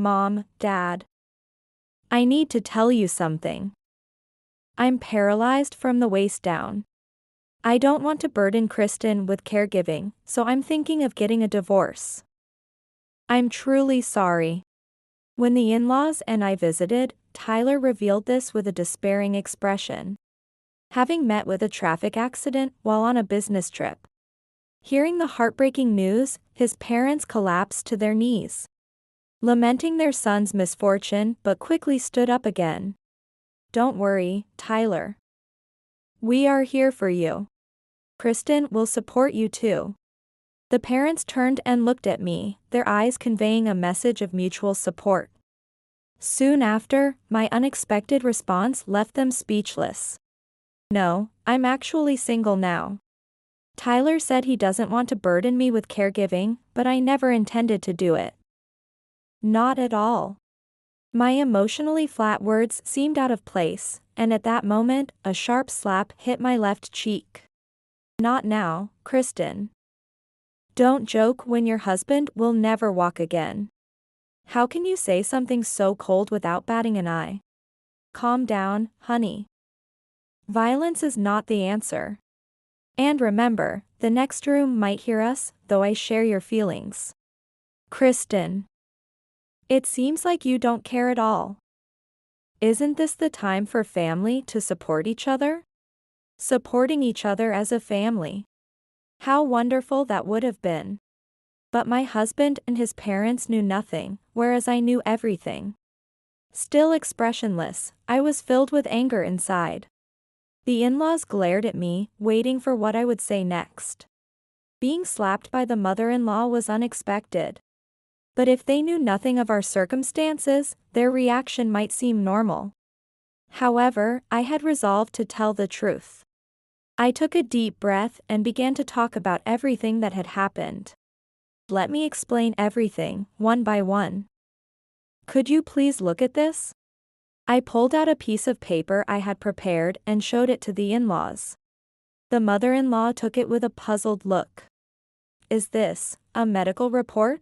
Mom, Dad. I need to tell you something. I'm paralyzed from the waist down. I don't want to burden Kristen with caregiving, so I'm thinking of getting a divorce. I'm truly sorry. When the in-laws and I visited, Tyler revealed this with a despairing expression. Having met with a traffic accident while on a business trip. Hearing the heartbreaking news, his parents collapsed to their knees, lamenting their son's misfortune but quickly stood up again. Don't worry, Tyler. We are here for you. Kristen will support you too. The parents turned and looked at me, their eyes conveying a message of mutual support. Soon after, my unexpected response left them speechless. No, I'm actually single now. Tyler said he doesn't want to burden me with caregiving, but I never intended to do it. Not at all. My emotionally flat words seemed out of place, and at that moment, a sharp slap hit my left cheek. Not now, Kristen. Don't joke when your husband will never walk again. How can you say something so cold without batting an eye? Calm down, honey. Violence is not the answer. And remember, the next room might hear us, though I share your feelings. Kristen. It seems like you don't care at all. Isn't this the time for family to support each other? Supporting each other as a family. How wonderful that would have been. But my husband and his parents knew nothing, whereas I knew everything. Still expressionless, I was filled with anger inside. The in-laws glared at me, waiting for what I would say next. Being slapped by the mother-in-law was unexpected. But if they knew nothing of our circumstances, their reaction might seem normal. However, I had resolved to tell the truth. I took a deep breath and began to talk about everything that had happened. Let me explain everything, one by one. Could you please look at this? I pulled out a piece of paper I had prepared and showed it to the in-laws. The mother-in-law took it with a puzzled look. Is this a medical report?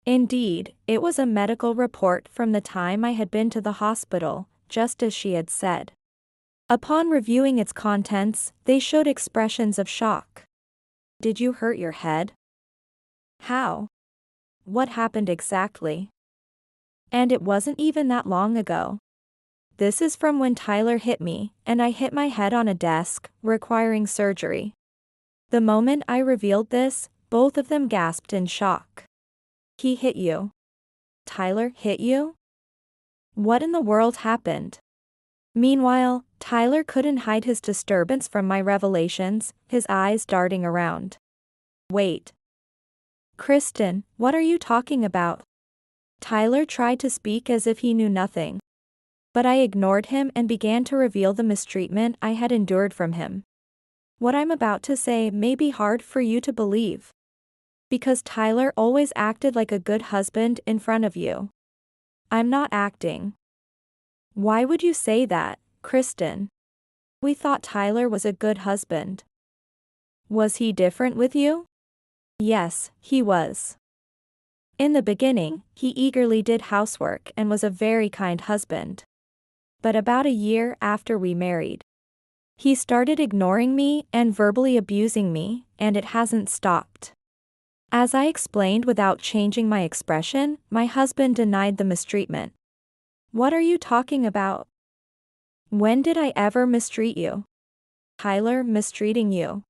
Indeed, it was a medical report from the time I had been to the hospital, just as she had said. Upon reviewing its contents, they showed expressions of shock. Did you hurt your head? How? What happened exactly? And it wasn't even that long ago. This is from when Tyler hit me, and I hit my head on a desk, requiring surgery. The moment I revealed this, both of them gasped in shock. He hit you. Tyler hit you? What in the world happened? Meanwhile, Tyler couldn't hide his disturbance from my revelations, his eyes darting around. Wait. Kristen, what are you talking about? Tyler tried to speak as if he knew nothing. But I ignored him and began to reveal the mistreatment I had endured from him. What I'm about to say may be hard for you to believe. Because Tyler always acted like a good husband in front of you. I'm not acting. Why would you say that, Kristen? We thought Tyler was a good husband. Was he different with you? Yes, he was. In the beginning, he eagerly did housework and was a very kind husband. But about a year after we married, he started ignoring me and verbally abusing me, and it hasn't stopped. As I explained without changing my expression, my husband denied the mistreatment. What are you talking about? When did I ever mistreat you? Tyler mistreating you?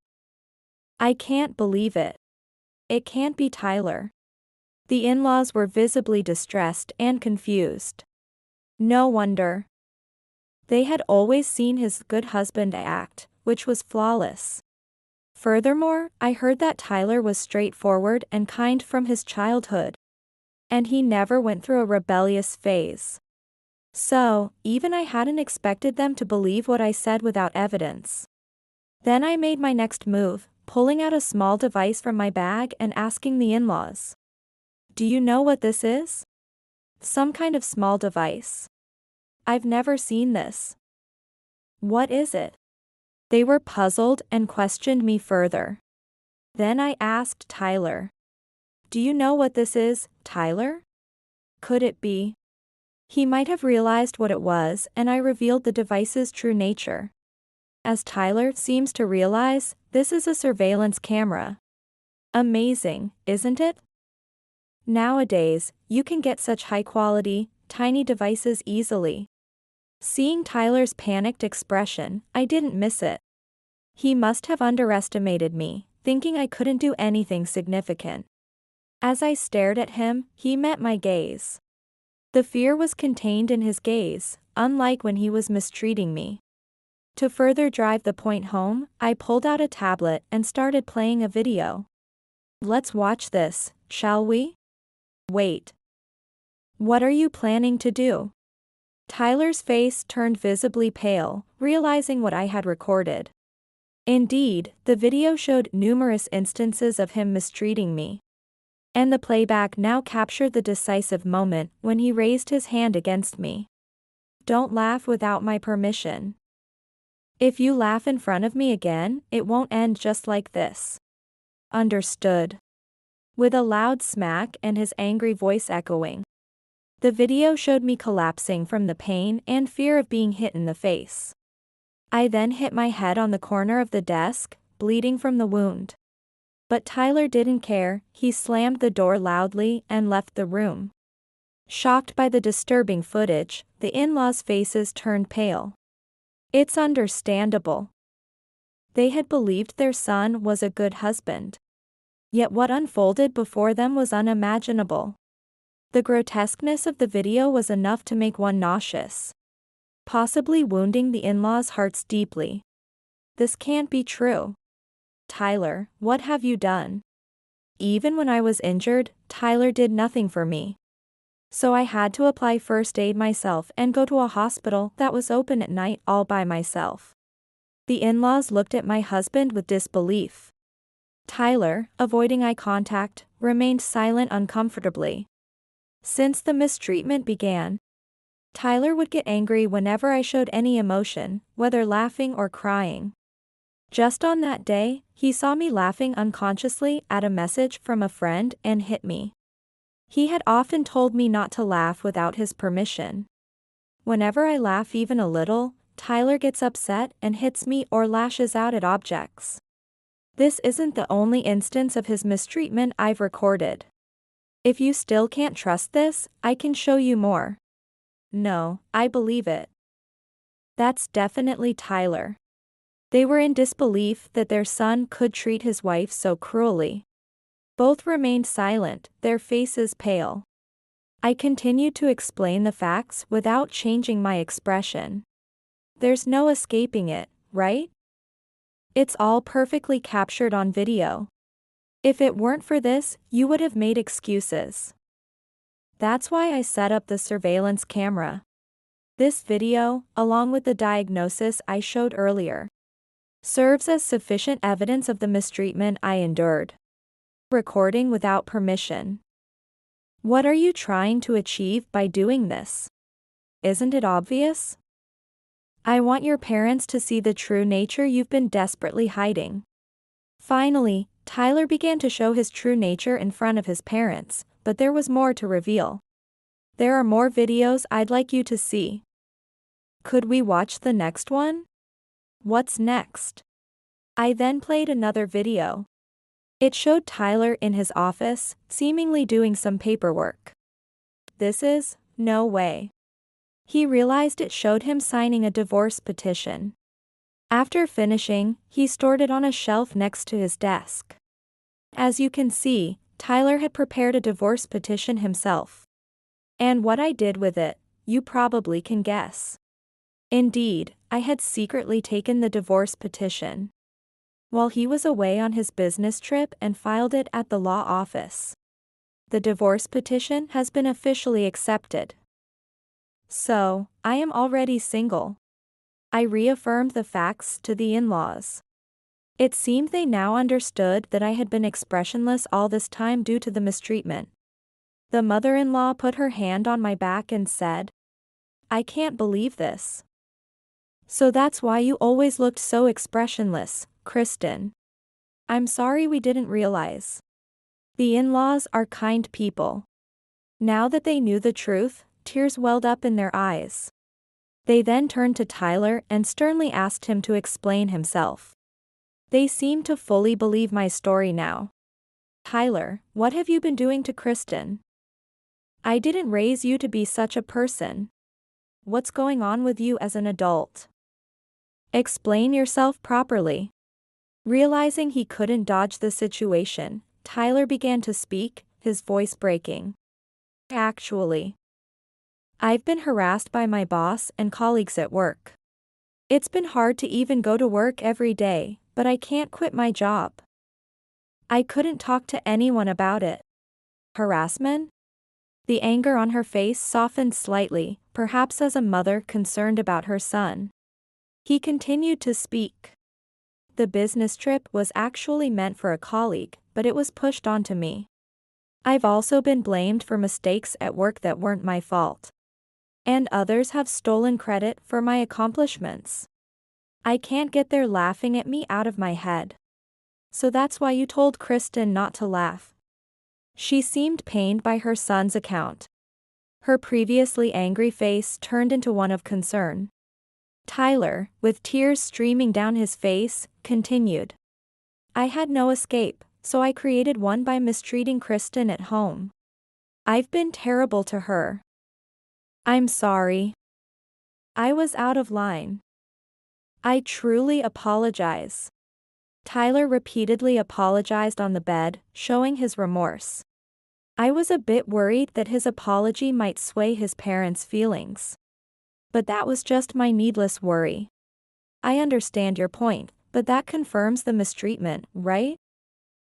I can't believe it. It can't be Tyler. The in-laws were visibly distressed and confused. No wonder. They had always seen his good husband act, which was flawless. Furthermore, I heard that Tyler was straightforward and kind from his childhood. And he never went through a rebellious phase. So, even I hadn't expected them to believe what I said without evidence. Then I made my next move, pulling out a small device from my bag and asking the in-laws. Do you know what this is? Some kind of small device. I've never seen this. What is it? They were puzzled and questioned me further. Then I asked Tyler. Do you know what this is, Tyler? Could it be? He might have realized what it was, and I revealed the device's true nature. As Tyler seems to realize, this is a surveillance camera. Amazing, isn't it? Nowadays, you can get such high-quality, tiny devices easily. Seeing Tyler's panicked expression, I didn't miss it. He must have underestimated me, thinking I couldn't do anything significant. As I stared at him, he met my gaze. The fear was contained in his gaze, unlike when he was mistreating me. To further drive the point home, I pulled out a tablet and started playing a video. Let's watch this, shall we? Wait. What are you planning to do? Tyler's face turned visibly pale, realizing what I had recorded. Indeed, the video showed numerous instances of him mistreating me. And the playback now captured the decisive moment when he raised his hand against me. Don't laugh without my permission. If you laugh in front of me again, it won't end just like this. Understood. With a loud smack and his angry voice echoing. The video showed me collapsing from the pain and fear of being hit in the face. I then hit my head on the corner of the desk, bleeding from the wound. But Tyler didn't care, he slammed the door loudly and left the room. Shocked by the disturbing footage, the in-laws' faces turned pale. It's understandable. They had believed their son was a good husband. Yet what unfolded before them was unimaginable. The grotesqueness of the video was enough to make one nauseous. Possibly wounding the in-laws' hearts deeply. This can't be true. Tyler, what have you done? Even when I was injured, Tyler did nothing for me. So I had to apply first aid myself and go to a hospital that was open at night all by myself. The in-laws looked at my husband with disbelief. Tyler, avoiding eye contact, remained silent uncomfortably. Since the mistreatment began, Tyler would get angry whenever I showed any emotion, whether laughing or crying. Just on that day, he saw me laughing unconsciously at a message from a friend and hit me. He had often told me not to laugh without his permission. Whenever I laugh even a little, Tyler gets upset and hits me or lashes out at objects. This isn't the only instance of his mistreatment I've recorded. If you still can't trust this, I can show you more. No, I believe it. That's definitely Tyler. They were in disbelief that their son could treat his wife so cruelly. Both remained silent, their faces pale. I continued to explain the facts without changing my expression. There's no escaping it, right? It's all perfectly captured on video. If it weren't for this, you would have made excuses. That's why I set up the surveillance camera. This video, along with the diagnosis I showed earlier, serves as sufficient evidence of the mistreatment I endured. Recording without permission. What are you trying to achieve by doing this? Isn't it obvious? I want your parents to see the true nature you've been desperately hiding. Finally, Tyler began to show his true nature in front of his parents, but there was more to reveal. There are more videos I'd like you to see. Could we watch the next one? What's next? I then played another video. It showed Tyler in his office, seemingly doing some paperwork. No way. He realized it showed him signing a divorce petition. After finishing, he stored it on a shelf next to his desk. As you can see, Tyler had prepared a divorce petition himself. And what I did with it, you probably can guess. Indeed, I had secretly taken the divorce petition while he was away on his business trip and filed it at the law office. The divorce petition has been officially accepted. So, I am already single. I reaffirmed the facts to the in-laws. It seemed they now understood that I had been expressionless all this time due to the mistreatment. The mother-in-law put her hand on my back and said, "I can't believe this. So that's why you always looked so expressionless, Kristen. I'm sorry we didn't realize." The in-laws are kind people. Now that they knew the truth, tears welled up in their eyes. They then turned to Tyler and sternly asked him to explain himself. They seemed to fully believe my story now. Tyler, what have you been doing to Kristen? I didn't raise you to be such a person. What's going on with you as an adult? Explain yourself properly. Realizing he couldn't dodge the situation, Tyler began to speak, his voice breaking. Actually, I've been harassed by my boss and colleagues at work. It's been hard to even go to work every day, but I can't quit my job. I couldn't talk to anyone about it. Harassment? The anger on her face softened slightly, perhaps as a mother concerned about her son. He continued to speak. The business trip was actually meant for a colleague, but it was pushed onto me. I've also been blamed for mistakes at work that weren't my fault. And others have stolen credit for my accomplishments. I can't get their laughing at me out of my head. So that's why you told Kristen not to laugh. She seemed pained by her son's account. Her previously angry face turned into one of concern. Tyler, with tears streaming down his face, continued. I had no escape, so I created one by mistreating Kristen at home. I've been terrible to her. I'm sorry. I was out of line. I truly apologize. Tyler repeatedly apologized on the bed, showing his remorse. I was a bit worried that his apology might sway his parents' feelings. But that was just my needless worry. I understand your point, but that confirms the mistreatment, right?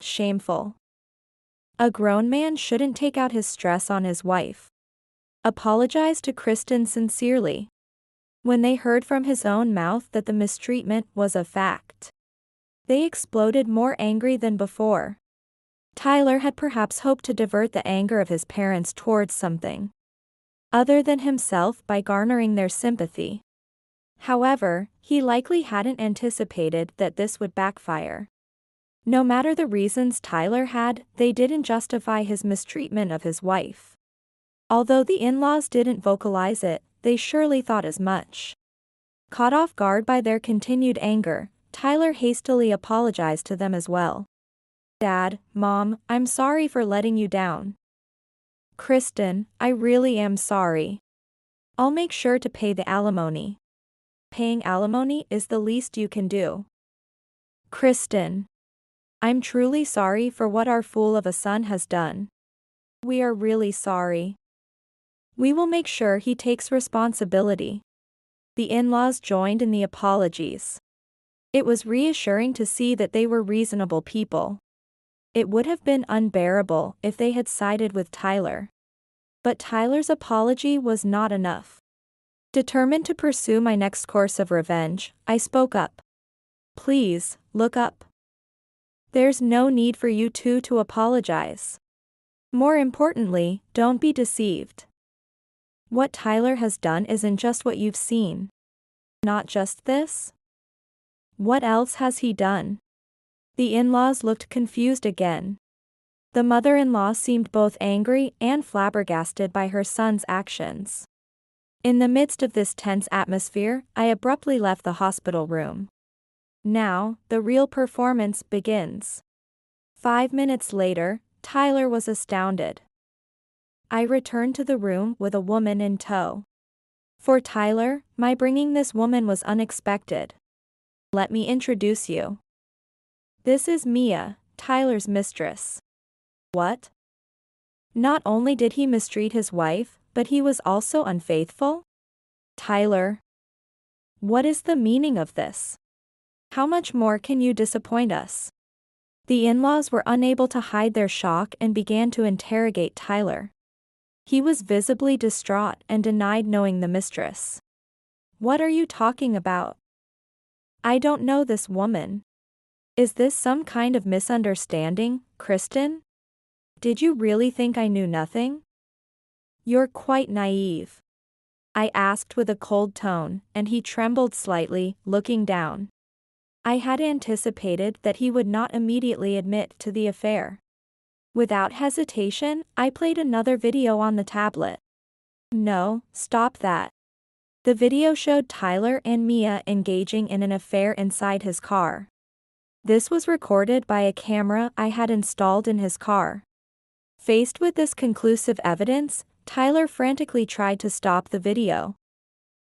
Shameful. A grown man shouldn't take out his stress on his wife. Apologize to Kristen sincerely. When they heard from his own mouth that the mistreatment was a fact, they exploded more angry than before. Tyler had perhaps hoped to divert the anger of his parents towards something other than himself by garnering their sympathy. However, he likely hadn't anticipated that this would backfire. No matter the reasons Tyler had, they didn't justify his mistreatment of his wife. Although the in-laws didn't vocalize it, they surely thought as much. Caught off guard by their continued anger, Tyler hastily apologized to them as well. Dad, Mom, I'm sorry for letting you down. Kristen, I really am sorry. I'll make sure to pay the alimony. Paying alimony is the least you can do. Kristen, I'm truly sorry for what our fool of a son has done. We are really sorry. We will make sure he takes responsibility. The in-laws joined in the apologies. It was reassuring to see that they were reasonable people. It would have been unbearable if they had sided with Tyler. But Tyler's apology was not enough. Determined to pursue my next course of revenge, I spoke up. Please, look up. There's no need for you two to apologize. More importantly, don't be deceived. What Tyler has done isn't just what you've seen. Not just this? What else has he done? The in-laws looked confused again. The mother-in-law seemed both angry and flabbergasted by her son's actions. In the midst of this tense atmosphere, I abruptly left the hospital room. Now, the real performance begins. 5 minutes later, Tyler was astounded. I returned to the room with a woman in tow. For Tyler, my bringing this woman was unexpected. Let me introduce you. This is Mia, Tyler's mistress. What? Not only did he mistreat his wife, but he was also unfaithful? Tyler. What is the meaning of this? How much more can you disappoint us? The in-laws were unable to hide their shock and began to interrogate Tyler. He was visibly distraught and denied knowing the mistress. What are you talking about? I don't know this woman. Is this some kind of misunderstanding, Kristen? Did you really think I knew nothing? You're quite naive. I asked with a cold tone, and he trembled slightly, looking down. I had anticipated that he would not immediately admit to the affair. Without hesitation, I played another video on the tablet. No, stop that. The video showed Tyler and Mia engaging in an affair inside his car. This was recorded by a camera I had installed in his car. Faced with this conclusive evidence, Tyler frantically tried to stop the video.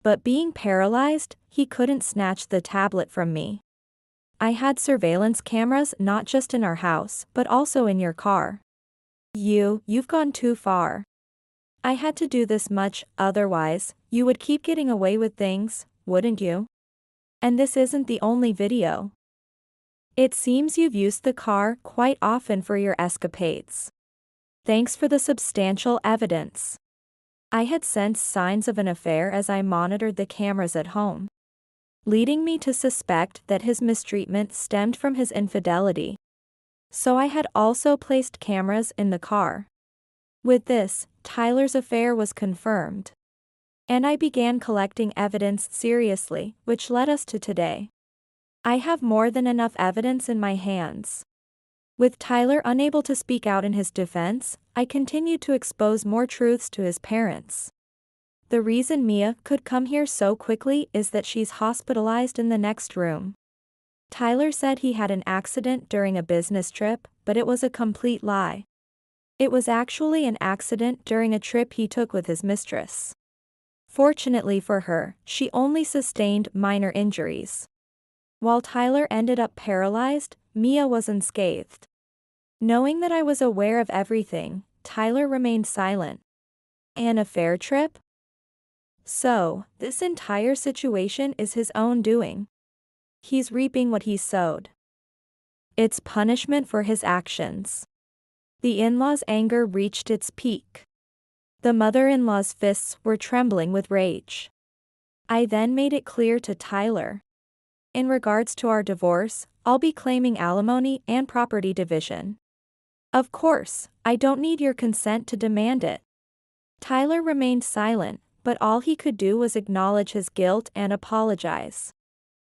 But being paralyzed, he couldn't snatch the tablet from me. I had surveillance cameras not just in our house, but also in your car. You've gone too far. I had to do this much, otherwise, you would keep getting away with things, wouldn't you? And this isn't the only video. It seems you've used the car quite often for your escapades. Thanks for the substantial evidence. I had sensed signs of an affair as I monitored the cameras at home, leading me to suspect that his mistreatment stemmed from his infidelity. So I had also placed cameras in the car. With this, Tyler's affair was confirmed. And I began collecting evidence seriously, which led us to today. I have more than enough evidence in my hands. With Tyler unable to speak out in his defense, I continued to expose more truths to his parents. The reason Mia could come here so quickly is that she's hospitalized in the next room. Tyler said he had an accident during a business trip, but it was a complete lie. It was actually an accident during a trip he took with his mistress. Fortunately for her, she only sustained minor injuries. While Tyler ended up paralyzed, Mia was unscathed. Knowing that I was aware of everything, Tyler remained silent. An affair trip? So, this entire situation is his own doing. He's reaping what he sowed. It's punishment for his actions. The in-laws' anger reached its peak. The mother-in-law's fists were trembling with rage. I then made it clear to Tyler. In regards to our divorce, I'll be claiming alimony and property division. Of course, I don't need your consent to demand it. Tyler remained silent, but all he could do was acknowledge his guilt and apologize.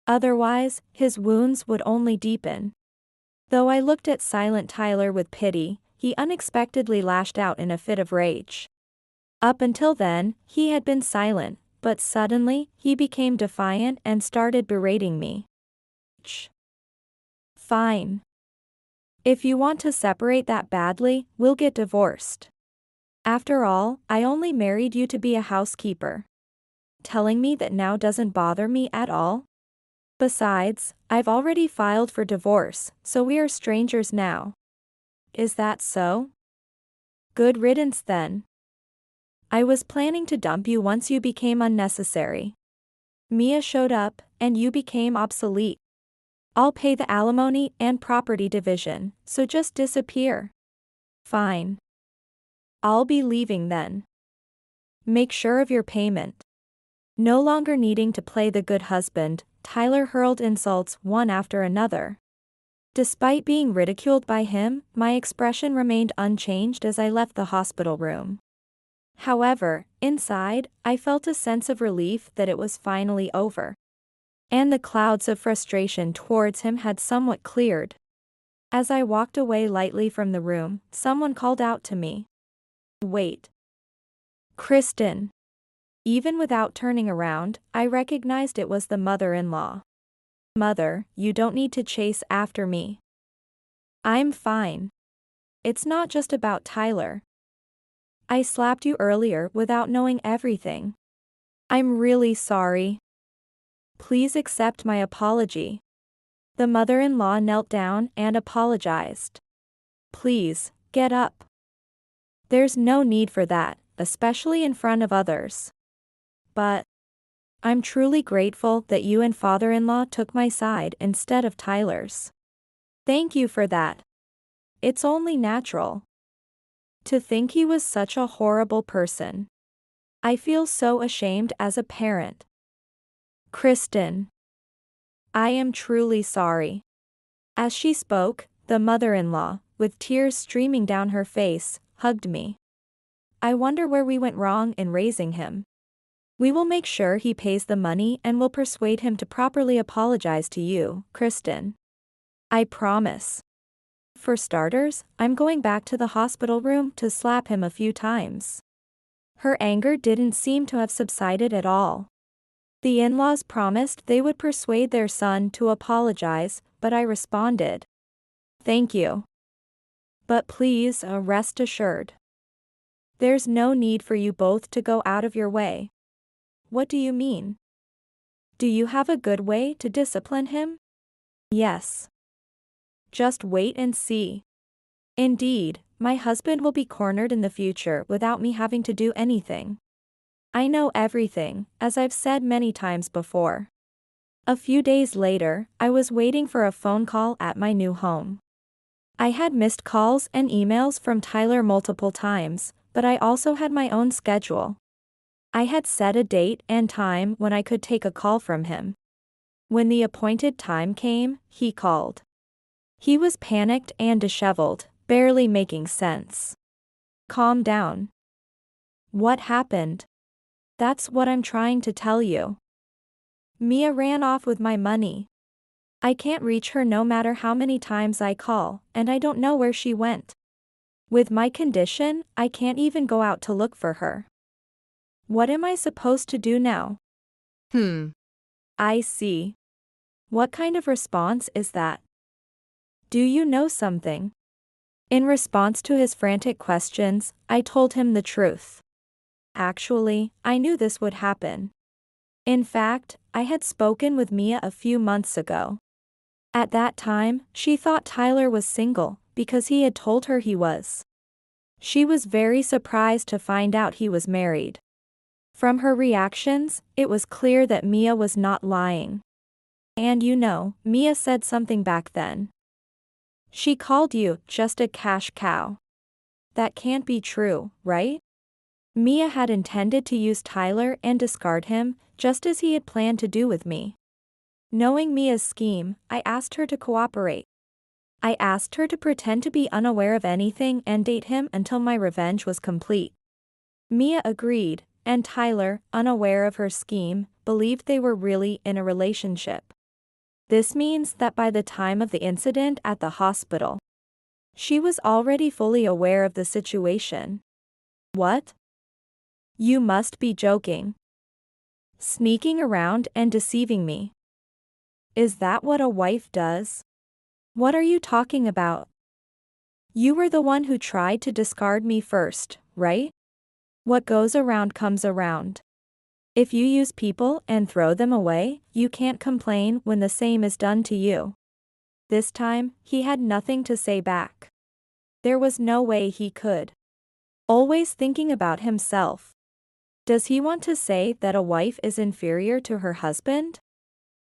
Otherwise, his wounds would only deepen. Though I looked at silent Tyler with pity, he unexpectedly lashed out in a fit of rage. Up until then, he had been silent, but suddenly, he became defiant and started berating me. Fine. If you want to separate that badly, we'll get divorced. After all, I only married you to be a housekeeper. Telling me that now doesn't bother me at all? Besides, I've already filed for divorce, so we are strangers now. Is that so? Good riddance then. I was planning to dump you once you became unnecessary. Mia showed up, and you became obsolete. I'll pay the alimony and property division, so just disappear. Fine. I'll be leaving then. Make sure of your payment. No longer needing to play the good husband, Tyler hurled insults one after another. Despite being ridiculed by him, my expression remained unchanged as I left the hospital room. However, inside, I felt a sense of relief that it was finally over. And the clouds of frustration towards him had somewhat cleared. As I walked away lightly from the room, someone called out to me. Wait. Kristen. Even without turning around, I recognized it was the mother-in-law. Mother, you don't need to chase after me. I'm fine. It's not just about Tyler. I slapped you earlier without knowing everything. I'm really sorry. Please accept my apology. The mother-in-law knelt down and apologized. Please, get up. There's no need for that, especially in front of others. But I'm truly grateful that you and father-in-law took my side instead of Tyler's. Thank you for that. It's only natural. To think he was such a horrible person. I feel so ashamed as a parent. Kristen. I am truly sorry. As she spoke, the mother-in-law, with tears streaming down her face, hugged me. I wonder where we went wrong in raising him. We will make sure he pays the money and will persuade him to properly apologize to you, Kristen. I promise. For starters, I'm going back to the hospital room to slap him a few times. Her anger didn't seem to have subsided at all. The in-laws promised they would persuade their son to apologize, but I responded, "Thank you. But please, rest assured. There's no need for you both to go out of your way." "What do you mean? Do you have a good way to discipline him?" "Yes. Just wait and see. Indeed, my husband will be cornered in the future without me having to do anything. I know everything, as I've said many times before." A few days later, I was waiting for a phone call at my new home. I had missed calls and emails from Tyler multiple times, but I also had my own schedule. I had set a date and time when I could take a call from him. When the appointed time came, he called. He was panicked and disheveled, barely making sense. "Calm down. What happened?" "That's what I'm trying to tell you. Mia ran off with my money. I can't reach her no matter how many times I call, and I don't know where she went. With my condition, I can't even go out to look for her. What am I supposed to do now?" "I see. What kind of response is that? Do you know something?" In response to his frantic questions, I told him the truth. Actually, I knew this would happen. In fact, I had spoken with Mia a few months ago. At that time, she thought Tyler was single, because he had told her he was. She was very surprised to find out he was married. From her reactions, it was clear that Mia was not lying. And Mia said something back then. She called you just a cash cow. That can't be true, right? Mia had intended to use Tyler and discard him, just as he had planned to do with me. Knowing Mia's scheme, I asked her to cooperate. I asked her to pretend to be unaware of anything and date him until my revenge was complete. Mia agreed, and Tyler, unaware of her scheme, believed they were really in a relationship. This means that by the time of the incident at the hospital, she was already fully aware of the situation. What? You must be joking. Sneaking around and deceiving me. Is that what a wife does? What are you talking about? You were the one who tried to discard me first, right? What goes around comes around. If you use people and throw them away, you can't complain when the same is done to you. This time, he had nothing to say back. There was no way he could. Always thinking about himself. Does he want to say that a wife is inferior to her husband?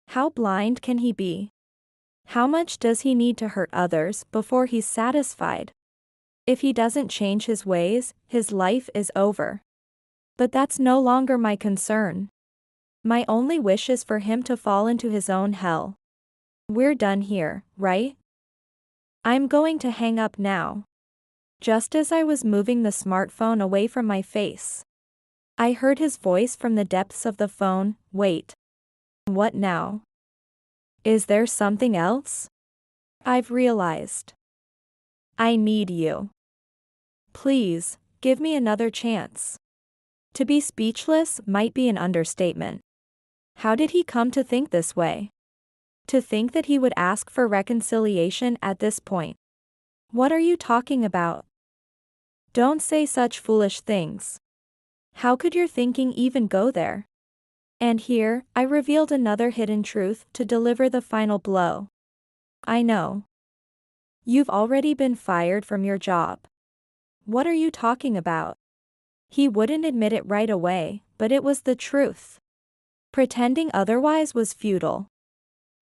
How blind can he be? How much does he need to hurt others before he's satisfied? If he doesn't change his ways, his life is over. But that's no longer my concern. My only wish is for him to fall into his own hell. We're done here, right? I'm going to hang up now. Just as I was moving the smartphone away from my face, I heard his voice from the depths of the phone. Wait. What now? Is there something else? I've realized. I need you. Please, give me another chance. To be speechless might be an understatement. How did he come to think this way? To think that he would ask for reconciliation at this point. What are you talking about? Don't say such foolish things. How could your thinking even go there? And here, I revealed another hidden truth to deliver the final blow. I know. You've already been fired from your job. What are you talking about? He wouldn't admit it right away, but it was the truth. Pretending otherwise was futile.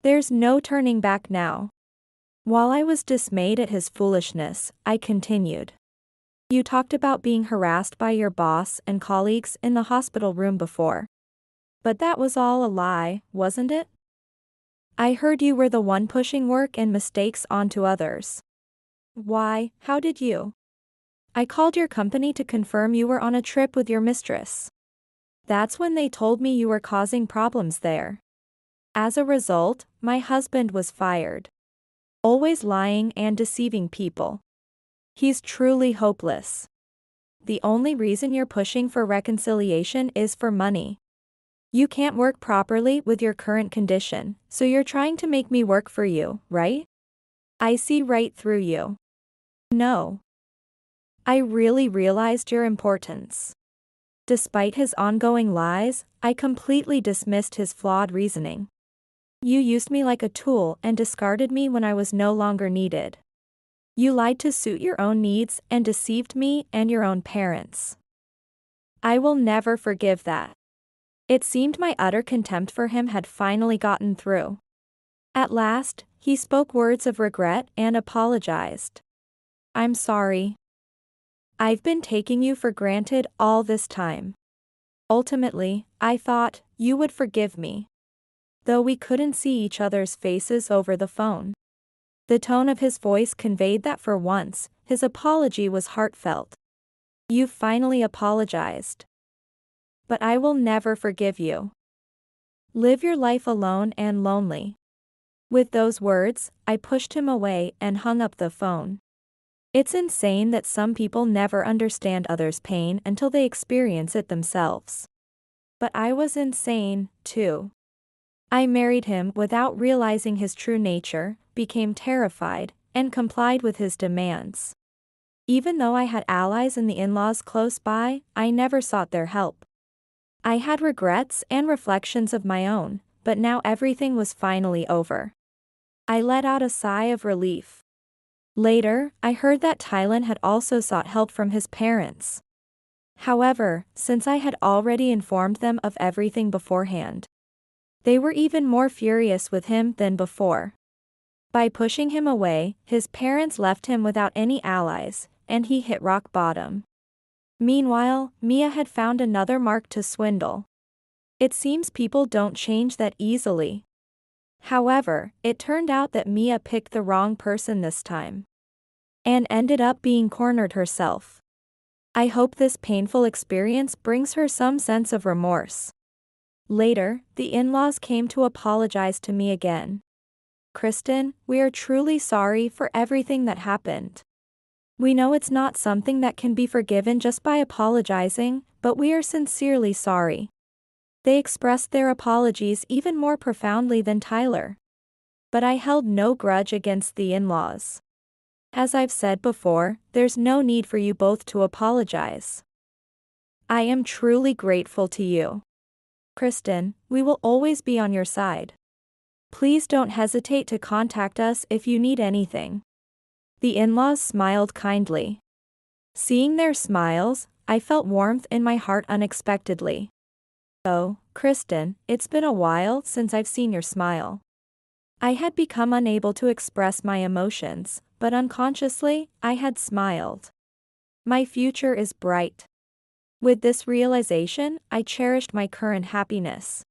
There's no turning back now. While I was dismayed at his foolishness, I continued. You talked about being harassed by your boss and colleagues in the hospital room before. But that was all a lie, wasn't it? I heard you were the one pushing work and mistakes onto others. Why, how did you? I called your company to confirm you were on a trip with your mistress. That's when they told me you were causing problems there. As a result, my husband was fired. always lying and deceiving people. He's truly hopeless. The only reason you're pushing for reconciliation is for money. You can't work properly with your current condition, so you're trying to make me work for you, right? I see right through you. No. I really realized your importance. Despite his ongoing lies, I completely dismissed his flawed reasoning. You used me like a tool and discarded me when I was no longer needed. You lied to suit your own needs and deceived me and your own parents. I will never forgive that. It seemed my utter contempt for him had finally gotten through. At last, he spoke words of regret and apologized. I'm sorry. I've been taking you for granted all this time. Ultimately, I thought you would forgive me. Though we couldn't see each other's faces over the phone. The tone of his voice conveyed that for once, his apology was heartfelt. You finally apologized. But I will never forgive you. Live your life alone and lonely. With those words, I pushed him away and hung up the phone. It's insane that some people never understand others' pain until they experience it themselves. But I was insane, too. I married him without realizing his true nature, became terrified, and complied with his demands. Even though I had allies and the in-laws close by, I never sought their help. I had regrets and reflections of my own, but now everything was finally over. I let out a sigh of relief. Later, I heard that Tylen had also sought help from his parents. However, since I had already informed them of everything beforehand, they were even more furious with him than before. By pushing him away, his parents left him without any allies, and he hit rock bottom. Meanwhile, Mia had found another mark to swindle. It seems people don't change that easily. However, it turned out that Mia picked the wrong person this time. And ended up being cornered herself. I hope this painful experience brings her some sense of remorse. Later, the in-laws came to apologize to me again. Kristen, we are truly sorry for everything that happened. We know it's not something that can be forgiven just by apologizing, but we are sincerely sorry. They expressed their apologies even more profoundly than Tyler. But I held no grudge against the in-laws. As I've said before, there's no need for you both to apologize. I am truly grateful to you. Kristen, we will always be on your side. Please don't hesitate to contact us if you need anything. The in-laws smiled kindly. Seeing their smiles, I felt warmth in my heart unexpectedly. Oh, Kristen, it's been a while since I've seen your smile. I had become unable to express my emotions, but unconsciously, I had smiled. My future is bright. With this realization, I cherished my current happiness.